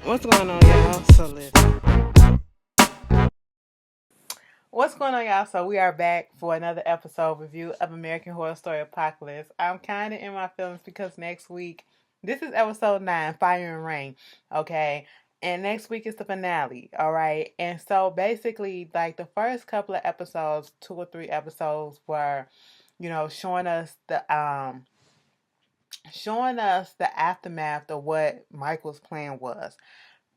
What's going on, y'all? So listen. What's going on, y'all? So we are back for another episode review of American Horror Story Apocalypse. I'm kind of in my feelings because next week, this is episode 9, Fire and Rain, okay? And next week is the finale, all right? And so basically, like the first couple of episodes, 2 or 3 episodes were, showing us the aftermath of what Michael's plan was.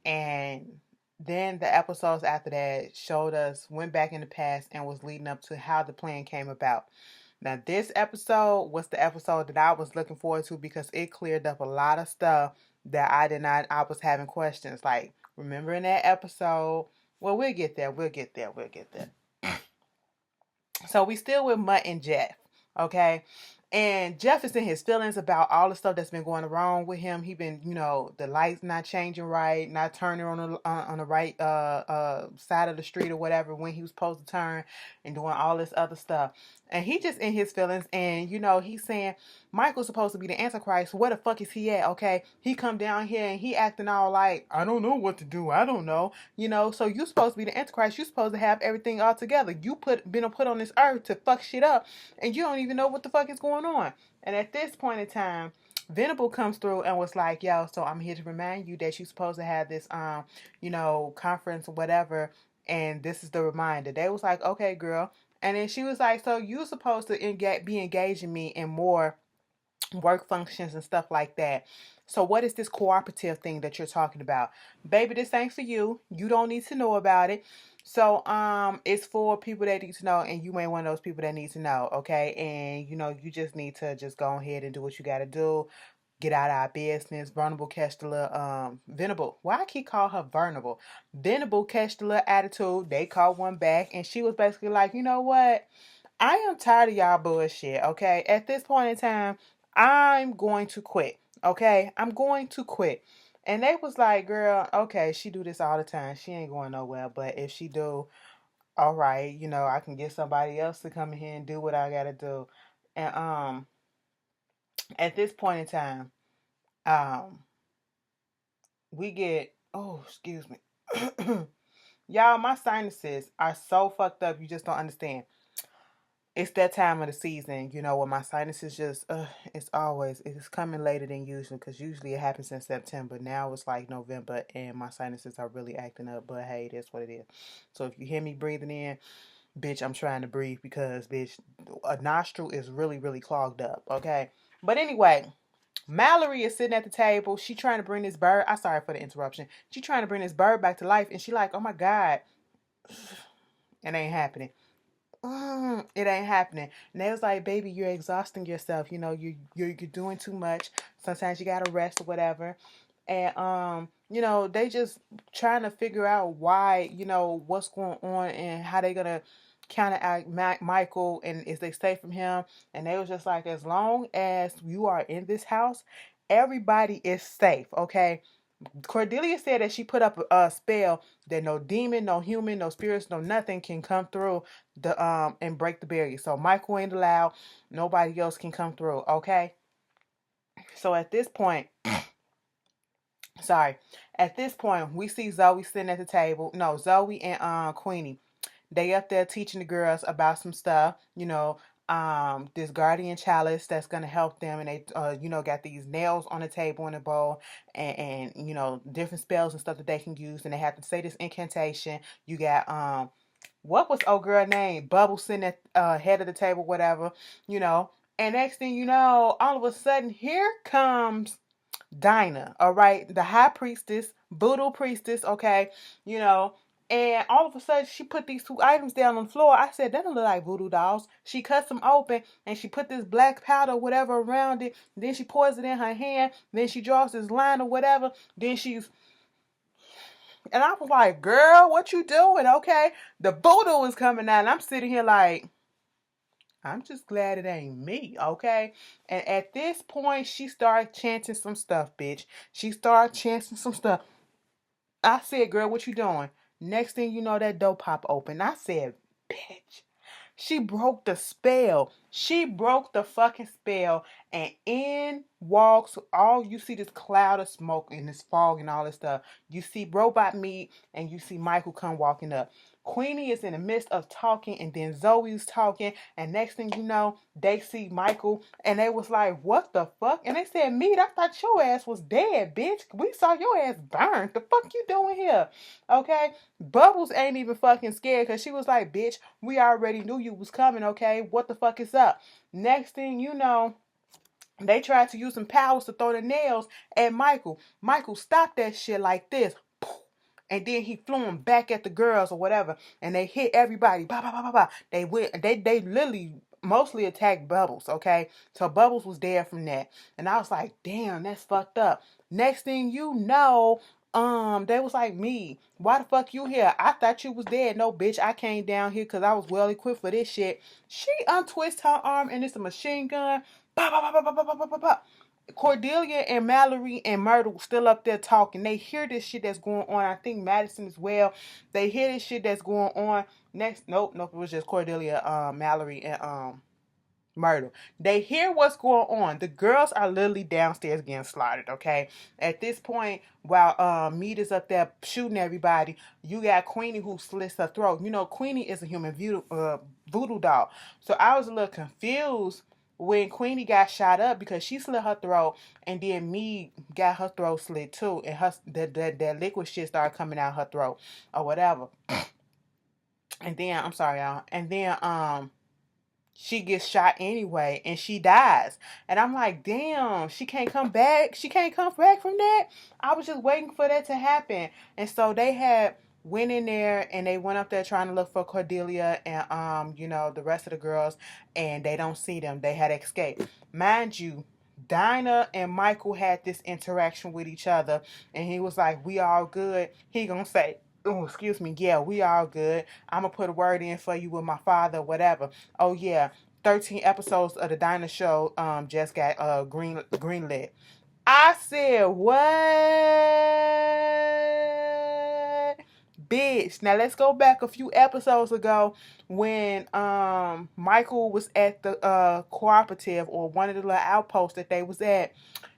And then the episodes after that went back in the past and was leading up to how the plan came about. Now, this episode was the episode that I was looking forward to because it cleared up a lot of stuff that I was having questions. Like, remember in that episode? Well, we'll get there. So we still with Mutt and Jeff, okay? And Jeff is in his feelings about all the stuff that's been going wrong with him. He been, the lights not changing right, not turning on the right side of the street or whatever when he was supposed to turn, and doing all this other stuff. And he just in his feelings, and he's saying Michael's supposed to be the Antichrist. Where the fuck is he at? Okay, he come down here and he acting all like, I don't know what to do. I don't know. So you supposed to be the Antichrist. You supposed to have everything all together. Been put on this earth to fuck shit up, and you don't even know what the fuck is going on. And at this point in time, Venable comes through and was like, yo, so I'm here to remind you that you're supposed to have this conference or whatever, and this is the reminder. They was like, okay, girl. And then she was like, so you're supposed to be engaging me in more work functions and stuff like that. So what is this cooperative thing that you're talking about? Baby, this ain't for you. You don't need to know about it. So it's for people that need to know, and you ain't one of those people that need to know, okay? And you just need to just go ahead and do what you gotta do. Get out of our business. Vulnerable catch the little Venable. Why I keep calling her vulnerable? Venable catch the little attitude. They called one back, and she was basically like, you know what? I am tired of y'all bullshit, okay? At this point in time, I'm going to quit, okay? I'm going to quit. And they was like, girl, okay, she do this all the time. She ain't going nowhere. But if she do, all right, I can get somebody else to come in here and do what I gotta do. And at this point in time, um, we get excuse me. Y'all, my sinuses are so fucked up, you just don't understand. It's that time of the season, when my sinuses just, it's coming later than usual because usually it happens in September. Now it's like November and my sinuses are really acting up, but hey, that's what it is. So if you hear me breathing in, bitch, I'm trying to breathe because, bitch, a nostril is really, really clogged up, okay? But anyway, Mallory is sitting at the table. She trying to bring this bird. I'm sorry for the interruption. She trying to bring this bird back to life and she like, oh my God, it ain't happening. It ain't happening. And they was like, baby, you're exhausting yourself. You're doing too much. Sometimes you gotta rest or whatever. And they just trying to figure out why, what's going on and how they gonna counteract Michael and is they safe from him. And they was just like, as long as you are in this house, everybody is safe, okay? Cordelia said that she put up a spell that no demon, no human, no spirits, no nothing can come through the and break the barrier. So Michael ain't allowed. Nobody else can come through. Okay. So at this point, sorry, at this point we see Zoe sitting at the table. No, Zoe and Queenie. They up there teaching the girls about some stuff. This guardian chalice that's gonna help them, and they got these nails on the table in the bowl, and different spells and stuff that they can use, and they have to say this incantation. You got what was old girl name? Bubble sitting at head of the table, whatever, and next thing you know, all of a sudden here comes Dinah, all right, the high priestess, voodoo priestess, okay, you know, and all of a sudden she put these 2 items down on the floor. I said, that don't look like voodoo dolls. She cuts them open and she put this black powder, whatever, around it. Then she pours it in her hand. Then she draws this line or whatever. Then and I was like, girl, what you doing? Okay, the voodoo is coming out, and I'm sitting here like, I'm just glad it ain't me, okay? And at this point, she started chanting some stuff, bitch. She started chanting some stuff. I said, girl, what you doing? Next thing you know, that door pop open. I said, bitch. She broke the spell. She broke the fucking spell, and in walks all you see this cloud of smoke and this fog and all this stuff. You see Robot Meat and you see Michael come walking up. Queenie is in the midst of talking, and then Zoe's talking, and next thing you know, they see Michael, and they was like, "What the fuck?" And they said, "Meat, I thought your ass was dead, bitch. We saw your ass burned. The fuck you doing here?" Okay, Bubbles ain't even fucking scared because she was like, "Bitch, we already knew you was coming, okay? What the fuck is up?" Next thing you know, they tried to use some powers to throw the nails at Michael. Michael stopped that shit like this. And then he flew them back at the girls or whatever. And they hit everybody. Bah, bah, bah, bah, bah. They literally mostly attacked Bubbles, okay? So Bubbles was there from that. And I was like, damn, that's fucked up. Next thing you know, they was like, "Me, why the fuck you here? I thought you was dead." "No, bitch, I came down here because I was well equipped for this shit." She untwists her arm and it's a machine gun. Bah, bah, bah, bah, bah, bah, bah, bah, bah. Cordelia and Mallory and Myrtle still up there talking. They hear this shit that's going on. I think Madison as well. They hear this shit that's going on. Nope, it was just Cordelia, Mallory, and Myrtle. They hear what's going on. The girls are literally downstairs getting slaughtered, okay? At this point, while Meat is up there shooting everybody, you got Queenie who slits her throat. You know, Queenie is a human voodoo doll. So I was a little confused when Queenie got shot up because she slit her throat, and then Meat got her throat slit too, and that liquid shit started coming out her throat or whatever. And then I'm sorry, y'all. And then she gets shot anyway and she dies. And I'm like, damn, she can't come back. She can't come back from that. I was just waiting for that to happen. And so they had went in there and they went up there trying to look for Cordelia and the rest of the girls, and they don't see them. They had escaped. Mind you, Dinah and Michael had this interaction with each other, and he was like, "We all good." He gonna say, "Oh, excuse me, yeah, we all good. I'm gonna put a word in for you with my father, whatever." Oh yeah, 13 episodes of the Dinah show just got greenlit. I said, "What? Bitch." Now let's go back a few episodes ago when Michael was at the cooperative, or one of the little outposts that they was at.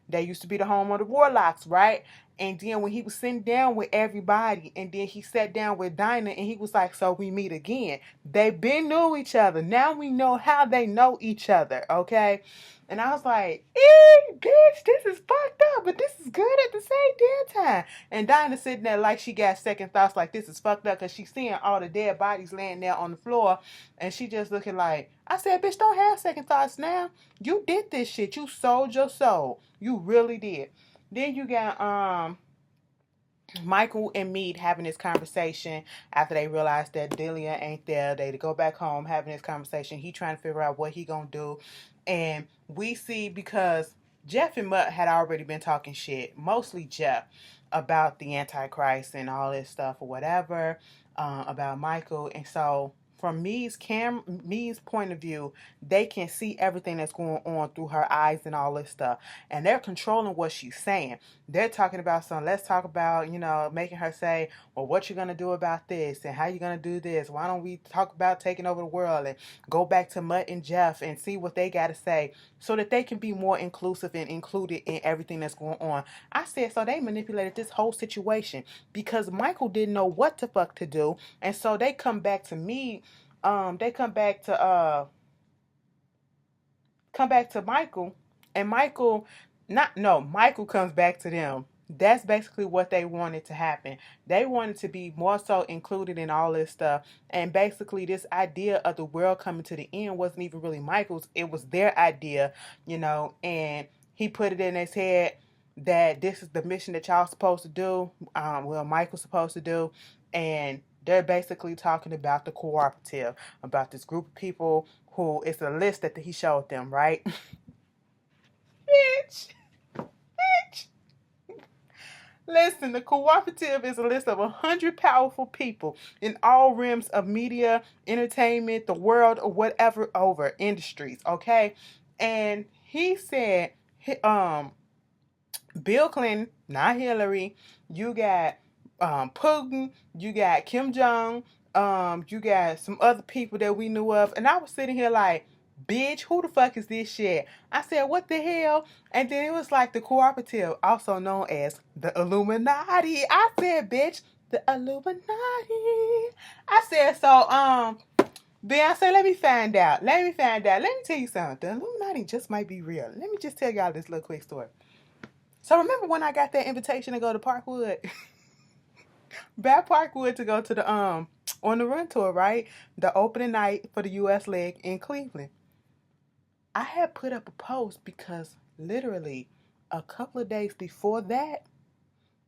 They used to be the home of the Warlocks, right? And then when he was sitting down with everybody, and then he sat down with Dinah, and he was like, "So we meet again." They been knew each other. Now we know how they know each other, okay? And I was like, bitch, this is fucked up, but this is good at the same damn time. And Dinah sitting there like she got second thoughts, like this is fucked up, because she's seeing all the dead bodies laying there on the floor, and she just looking like, I said, "Bitch, don't have second thoughts now. You did this shit. You sold your soul. You really did." Then you got Michael and Mead having this conversation after they realize that Delia ain't there. They go back home having this conversation. He trying to figure out what he gonna do. And we see, because Jeff and Mutt had already been talking shit, mostly Jeff, about the Antichrist and all this stuff or whatever, about Michael. And so from Me's point of view, they can see everything that's going on through her eyes and all this stuff. And they're controlling what she's saying. They're talking about something. Let's talk about, making her say, "Well, what you going to do about this? And how you going to do this? Why don't we talk about taking over the world?" And go back to Mutt and Jeff and see what they got to say, so that they can be more inclusive and included in everything that's going on. I said, so they manipulated this whole situation because Michael didn't know what the fuck to do. And so they come back to me. They come back to Michael, and Michael comes back to them. That's basically what they wanted to happen. They wanted to be more so included in all this stuff. And basically this idea of the world coming to the end wasn't even really Michael's. It was their idea, and he put it in his head that this is the mission that y'all supposed to do. Michael's supposed to do. And they're basically talking about the cooperative, about this group of people who, it's a list that he showed them, right? Bitch. Bitch. Listen, the cooperative is a list of 100 powerful people in all realms of media, entertainment, the world, or whatever over industries, okay? And he said, Bill Clinton, not Hillary, you got Putin, you got Kim Jong, you got some other people that we knew of. And I was sitting here like, Bitch, who the fuck is this shit? I said, what the hell? And then it was like the cooperative, also known as the Illuminati. I said, bitch, the Illuminati. I said, then I said, let me find out. Let me tell you something. The Illuminati just might be real. Let me just tell y'all this little quick story. So remember when I got that invitation to go to Parkwood? Back Parkwood to go to the on the run tour, right? The opening night for the US leg in Cleveland. I had put up a post because literally a couple of days before that,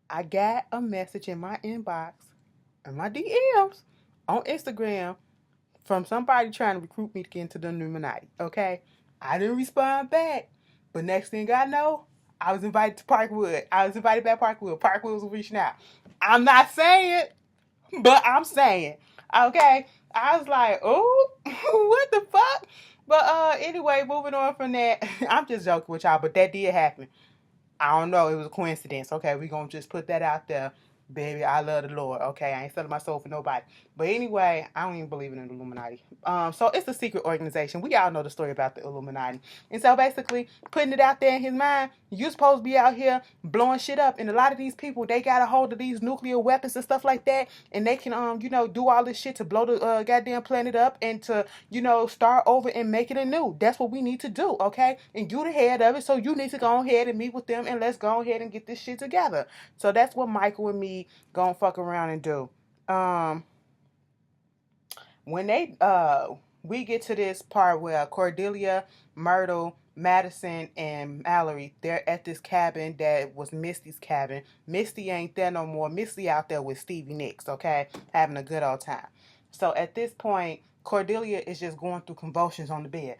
I got a message in my inbox and my DMs on Instagram from somebody trying to recruit me to get into the Illuminati. Okay, I didn't respond back, but next thing I know, I was invited to Parkwood. I was invited back to Parkwood. Parkwood was reaching out. I'm not saying, but I'm saying. Okay, I was like, oh, what the fuck? But anyway, moving on from that, I'm just joking with y'all, but that did happen. I don't know. It was a coincidence. Okay, we gonna just put that out there. Baby, I love the Lord. Okay, I ain't selling my soul for nobody. But anyway, I don't even believe in the Illuminati. So it's a secret organization. We all know the story about the Illuminati. And so basically, putting it out there in his mind, you're supposed to be out here blowing shit up. And a lot of these people, they got a hold of these nuclear weapons and stuff like that, and they can do all this shit to blow the goddamn planet up and to start over and make it anew. That's what we need to do. Okay, and you the head of it, so you need to go ahead and meet with them and let's go ahead and get this shit together. So that's what Michael and me gonna fuck around and do. When they we get to this part where Cordelia, Myrtle, Madison, and Mallory, they're at this cabin that was Misty's cabin. Misty ain't there no more. Misty out there with Stevie Nicks, okay, having a good old time. So at this point, Cordelia is just going through convulsions on the bed.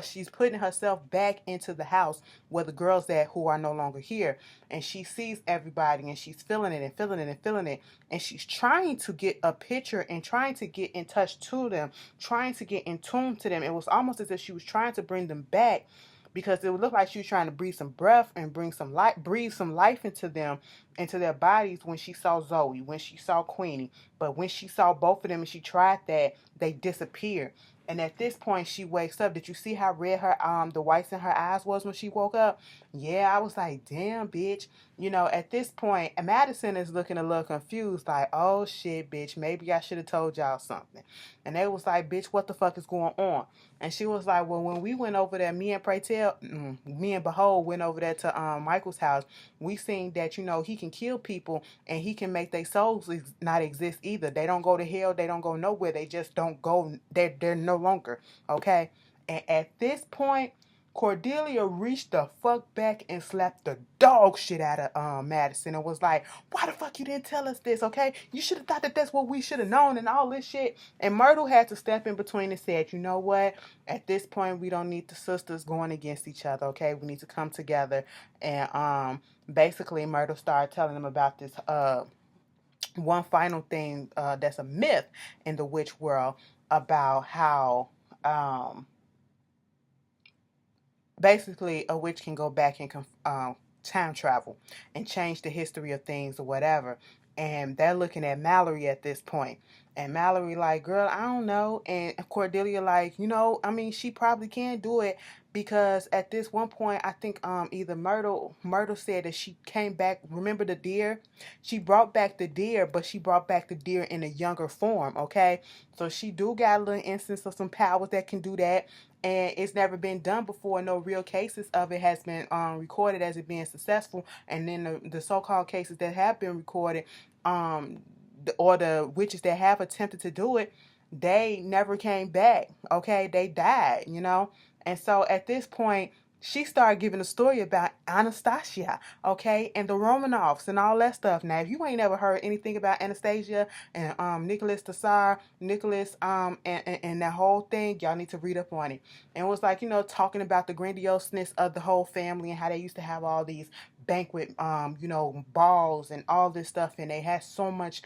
She's putting herself back into the house where the girls at who are no longer here. And she sees everybody and she's feeling it and feeling it and feeling it. And she's trying to get a picture and trying to get in touch to them, trying to get in tune to them. It was almost as if she was trying to bring them back, because it would look like she was trying to breathe some breath and breathe some life into them, into their bodies when she saw Zoe, when she saw Queenie. But when she saw both of them and she tried that, they disappeared. And at this point, she wakes up. Did you see how red her the whites in her eyes was when she woke up? Yeah, I was like, damn, bitch. At this point, Madison is looking a little confused, like, oh shit, bitch, maybe I should have told y'all something. And they was like, bitch, what the fuck is going on? And she was like, well, when we went over there, me and Behold went over there to Michael's house. We seen that, he can kill people and he can make their souls not exist either. They don't go to hell. They don't go nowhere. They just don't go. They're no longer. Okay. And at this point, Cordelia reached the fuck back and slapped the dog shit out of Madison and was like, why the fuck you didn't tell us this, okay? You should have thought that that's what we should have known and all this shit. And Myrtle had to step in between and said, you know what? At this point, we don't need the sisters going against each other, okay? We need to come together. And basically, Myrtle started telling them about this one final thing that's a myth in the witch world about how basically a witch can go back and time travel and change the history of things or whatever. And they're looking at Mallory at this point. And Mallory like, girl, I don't know. And Cordelia like, she probably can do it, because at this one point, I think either Myrtle said that she came back. Remember the deer? She brought back the deer, but she brought back the deer in a younger form, okay? So she do got a little instance of some powers that can do that. And it's never been done before. No real cases of it has been recorded as it being successful. And then the so-called cases that have been recorded, or the witches that have attempted to do it, they never came back. Okay, they died. And so at this point, she started giving a story about Anastasia, okay, and the Romanovs and all that stuff. Now, if you ain't never heard anything about Anastasia and Nicholas the Tsar, Nicholas and that whole thing, y'all need to read up on it. And it was like, talking about the grandioseness of the whole family and how they used to have all these banquet, balls and all this stuff, and they had so much,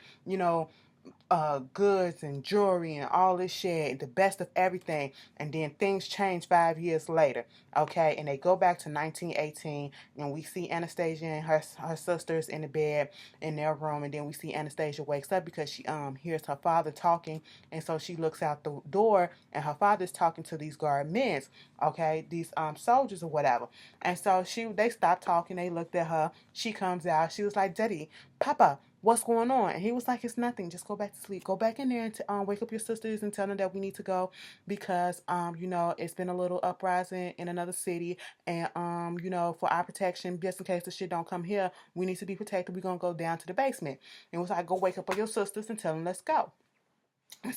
goods and jewelry and all this shit, the best of everything. And then things change 5 years later, okay? And they go back to 1918, and we see Anastasia and her sisters in the bed in their room, and then we see Anastasia wakes up because she hears her father talking, and so she looks out the door, and her father's talking to these guard men, okay, these soldiers or whatever. And so they stopped talking, they looked at her, she comes out, she was like, Daddy, Papa, what's going on? And he was like, it's nothing, just go back to sleep, go back in there and wake up your sisters and tell them that we need to go because it's been a little uprising in another city, and for our protection, just in case the shit don't come here, we need to be protected, we're gonna go down to the basement. And it was like, go wake up all your sisters and tell them, let's go.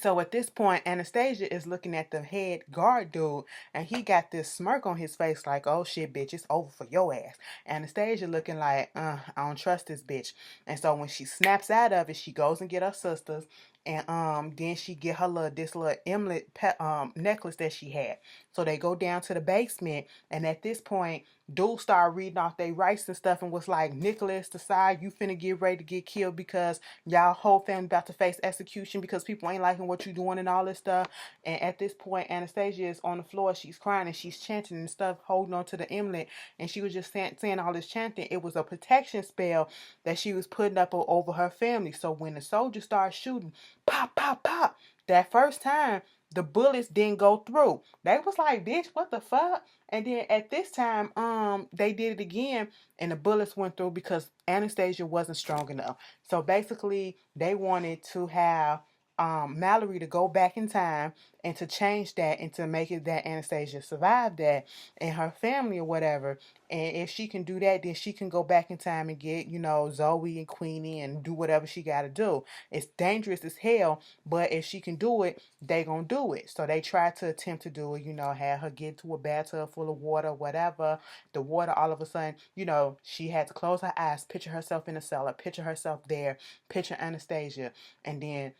So at this point, Anastasia is looking at the head guard dude, and he got this smirk on his face like, oh shit, bitch, it's over for your ass. Anastasia looking like, I don't trust this bitch. And so when she snaps out of it, she goes and get her sisters, and then she get her this little emelet necklace that she had. So they go down to the basement, and at this point, dude started reading off their rights and stuff, and was like, Nicholas, decide you finna get ready to get killed because y'all whole family about to face execution because people ain't liking what you doing and all this stuff. And at this point, Anastasia is on the floor, she's crying and she's chanting and stuff, holding on to the emelet, and she was just saying all this chanting. It was a protection spell that she was putting up over her family. So when the soldiers started shooting, pop, pop, pop, that first time, the bullets didn't go through. They was like, bitch, what the fuck? And then at this time, they did it again, and the bullets went through because Anastasia wasn't strong enough. So basically, they wanted to have Mallory to go back in time and to change that and to make it that Anastasia survived that and her family or whatever. And if she can do that, then she can go back in time and get, Zoe and Queenie and do whatever she got to do. It's dangerous as hell, but if she can do it, they gonna do it. So they tried to attempt to do it, have her get to a bathtub full of water, whatever. The water, all of a sudden, she had to close her eyes, picture herself in the cellar, picture herself there, picture Anastasia, and then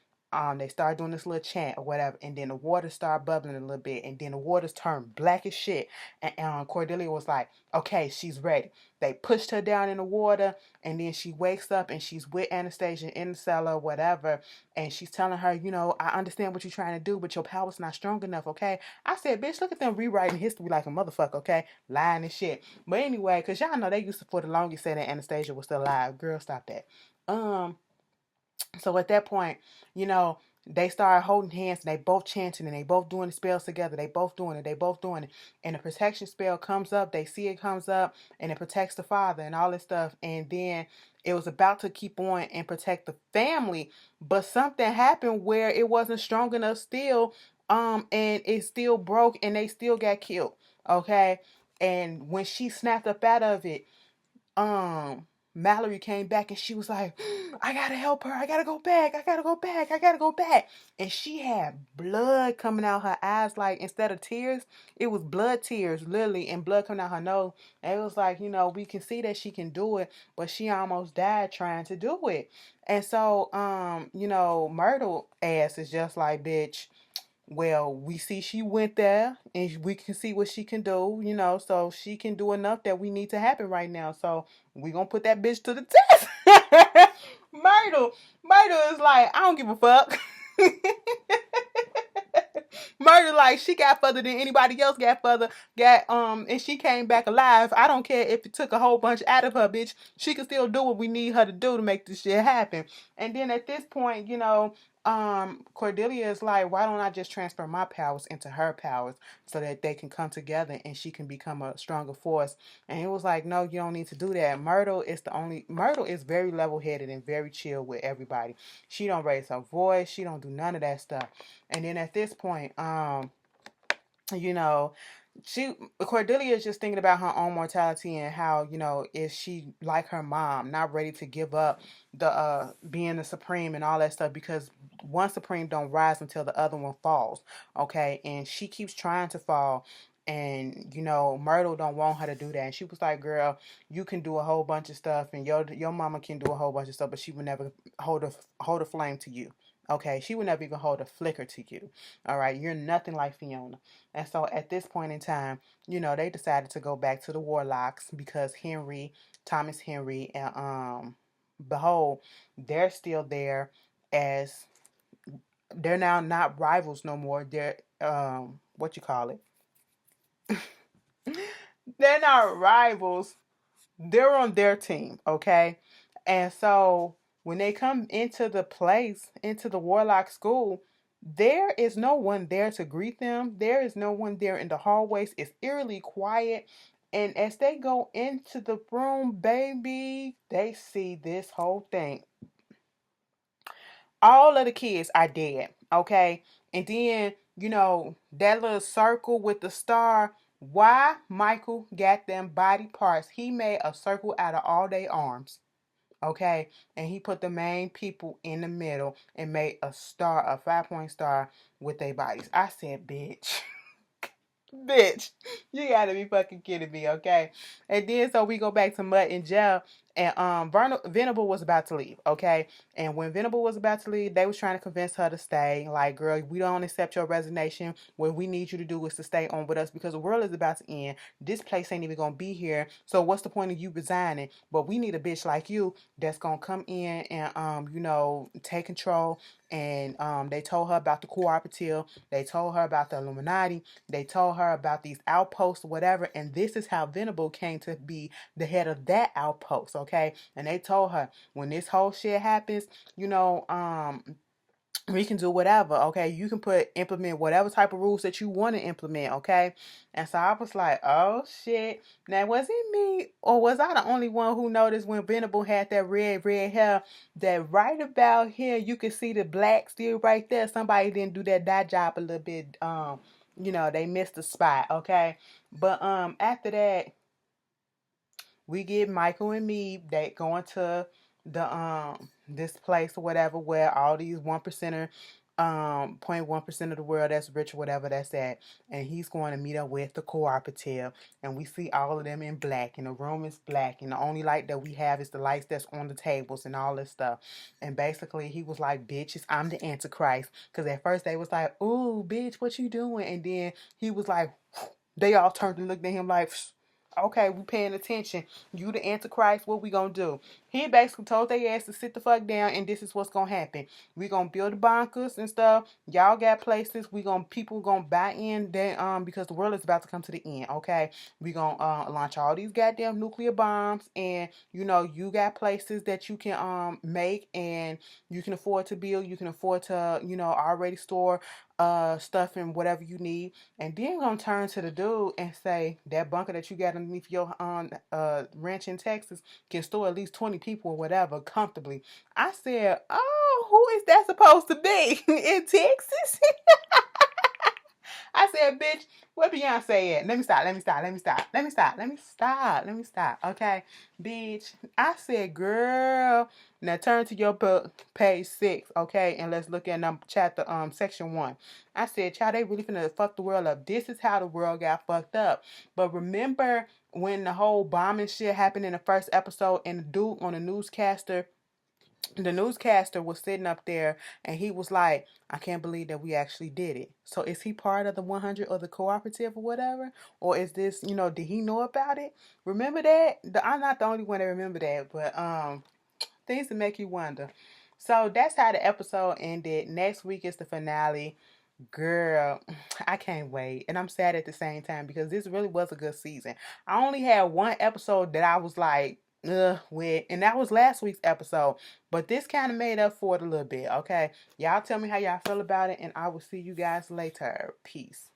they started doing this little chant or whatever, and then the water started bubbling a little bit, and then the waters turned black as shit. And Cordelia was like, okay, she's ready. They pushed her down in the water, and then she wakes up and she's with Anastasia in the cellar, whatever, and she's telling her, I understand what you're trying to do, but your power's not strong enough, okay? I said, bitch, look at them rewriting history like a motherfucker, okay? Lying and shit. But anyway, because y'all know they used to for the longest say that Anastasia was still alive. Girl, stop that. So at that point, they started holding hands and they both chanting and they both doing the spells together. They both doing it. They both doing it. And the protection spell comes up. They see it comes up and it protects the father and all this stuff. And then it was about to keep on and protect the family. But something happened where it wasn't strong enough still. And it still broke and they still got killed. Okay. And when she snapped up out of it, Mallory came back and she was like, I gotta help her. I gotta go back. I gotta go back. I gotta go back. And she had blood coming out her eyes. Like, instead of tears, it was blood tears, literally, and blood coming out her nose. And it was like, we can see that she can do it, but she almost died trying to do it. And so, Myrtle ass is just like, bitch, well, we see she went there and we can see what she can do, so she can do enough that we need to happen right now. So we gonna put that bitch to the test. Myrtle is like, I don't give a fuck. Murder, like, she got further than anybody else and she came back alive. I don't care if it took a whole bunch out of her, bitch. She can still do what we need her to do to make this shit happen. And then at this point, Cordelia is like, why don't I just transfer my powers into her powers so that they can come together and she can become a stronger force? And it was like, no, you don't need to do that. Myrtle is very level-headed and very chill with everybody. She don't raise her voice. She don't do none of that stuff. And then at this point, Cordelia is just thinking about her own mortality and how, is she like her mom, not ready to give up the being the supreme and all that stuff, because one supreme don't rise until the other one falls. Okay. And she keeps trying to fall. And Myrtle don't want her to do that. And she was like, girl, you can do a whole bunch of stuff, and your mama can do a whole bunch of stuff, but she would never hold a flame to you. Okay, she would never even hold a flicker to you. All right, you're nothing like Fiona. And so at this point in time, they decided to go back to the Warlocks because Thomas Henry, and Behold, they're still there as they're now not rivals no more. They're what you call it? They're not rivals. They're on their team, okay? And so when they come into the place, into the warlock school, there is no one there to greet them. There is no one there in the hallways. It's eerily quiet. And as they go into the room, baby, they see this whole thing. All of the kids are dead, okay? And then, that little circle with the star, why Michael got them body parts? He made a circle out of all their arms, okay? And he put the main people in the middle and made a star, a 5-point star with their bodies. I said, bitch. Bitch, you gotta be fucking kidding me, okay? And then so we go back to Mutt in jail, and Venable was about to leave, okay? And when Venable was about to leave, they was trying to convince her to stay. Like, girl, we don't accept your resignation. What we need you to do is to stay on with us because the world is about to end. This place ain't even gonna be here. So what's the point of you resigning? But we need a bitch like you that's gonna come in and take control. And they told her about the cooperative. They told her about the Illuminati. They told her about these outposts or whatever. And this is how Venable came to be the head of that outpost, okay? And they told her, when this whole shit happens, we can do whatever, okay? You can implement whatever type of rules that you want to implement, okay? And so I was like, oh shit. Now, was it me or was I the only one who noticed when Venable had that red hair that right about here you could see the black still right there? Somebody didn't do that dye job a little bit. They missed the spot, okay? But after that, we get Michael and me that going to the this place or whatever where all these 1%er 0.1% of the world that's rich or whatever that's at, and he's going to meet up with the cooperative, and we see all of them in black, and the room is black, and the only light that we have is the lights that's on the tables and all this stuff. And basically he was like, bitches, I'm the Antichrist, because at first they was like, ooh bitch, what you doing? And then he was like, they all turned and looked at him like, okay, we paying attention. You the Antichrist, what we gonna do? He basically told their ass to sit the fuck down, and this is what's gonna happen. We gonna build the bunkers and stuff. Y'all got places. People gonna buy in that because the world is about to come to the end. Okay, we gonna launch all these goddamn nuclear bombs, and you got places that you can make, and you can afford to build. You can afford to already store stuff and whatever you need. And then gonna turn to the dude and say that bunker that you got underneath your ranch in Texas can store at least 20 people or whatever comfortably. I said, oh, who is that supposed to be in Texas? I said, bitch, where Beyonce at? Let me stop. Okay, bitch. I said, girl. Now turn to your book, page 6, okay, and let's look at section 1. I said, child, they really finna fuck the world up. This is how the world got fucked up. But remember when the whole bombing shit happened in the first episode, and the dude on the newscaster was sitting up there and he was like, I can't believe that we actually did it. So is he part of the 100 or the cooperative or whatever? Or is this, did he know about it? Remember that? I'm not the only one that remember that, but things to make you wonder. So that's how the episode ended. Next week is the finale. Girl, I can't wait. And I'm sad at the same time because this really was a good season. I only had one episode that I was like, with, and that was last week's episode. But this kind of made up for it a little bit, okay? Y'all tell me how y'all feel about it, and I will see you guys later. Peace.